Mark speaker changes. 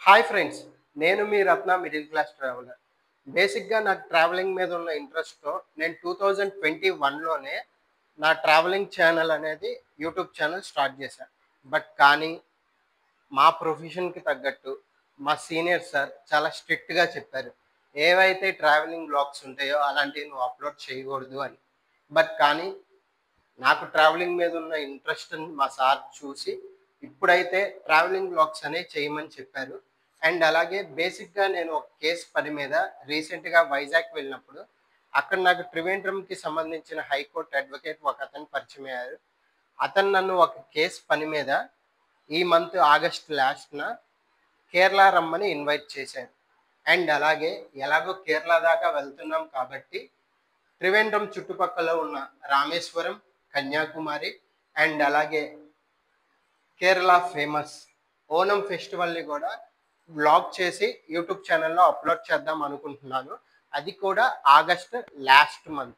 Speaker 1: Hi friends, నేను మీ రత్న middle class traveller. బేసిక్‌గా నాకు ట్రావెలింగ్ మీద ఉన్న ఇంట్రెస్ట్‌తో నేను 2021లోనే నా ట్రావెలింగ్ ఛానల్ అనేది యూట్యూబ్ ఛానల్ స్టార్ట్ చేశా. కానీ మా ప్రొఫెషన్‌కి తగ్గట్టు మా సీనియర్ సార్ చాలా స్ట్రిక్ట్‌గా చెప్పారు. ఏవైతే ట్రావెలింగ్ వ్లాగ్స్ ఉంటాయో అలాంటివి నువ్వు అప్‌లోడ్ చేయకూడదు అని. కానీ నాకు ట్రావెలింగ్ మీద ఉన్న ఇంట్రెస్ట్‌ని మా సార్ చూసి ఇప్పుడైతే ట్రావెలింగ్ వ్లాగ్స్ అనేవి చేయమని చెప్పారు. అండ్ అలాగే బేసిక్‌గా నేను ఒక కేస్ పని మీద రీసెంట్‌గా వైజాగ్ వెళ్ళినప్పుడు అక్కడ నాకు త్రివేంద్రంకి సంబంధించిన హైకోర్ట్ అడ్వకేట్ ఒకతను పరిచయమయ్యారు. అతను నన్ను ఒక కేస్ పని మీద ఈ మంత్ ఆగస్ట్ లాస్ట్‌న కేరళ రమ్మని ఇన్వైట్ చేశారు. అండ్ అలాగే ఎలాగో కేరళ దాకా వెళ్తున్నాం కాబట్టి త్రివేంద్రం చుట్టుపక్కల ఉన్న రామేశ్వరం, కన్యాకుమారి అండ్ అలాగే కేరళ ఫేమస్ ఓనం ఫెస్టివల్‌ని కూడా వ్లాగ్ చేసి యూట్యూబ్ ఛానల్‌లో అప్‌లోడ్ చేద్దాం అనుకుంటున్నాను. అది కూడా ఆగస్ట్ లాస్ట్ మంత్.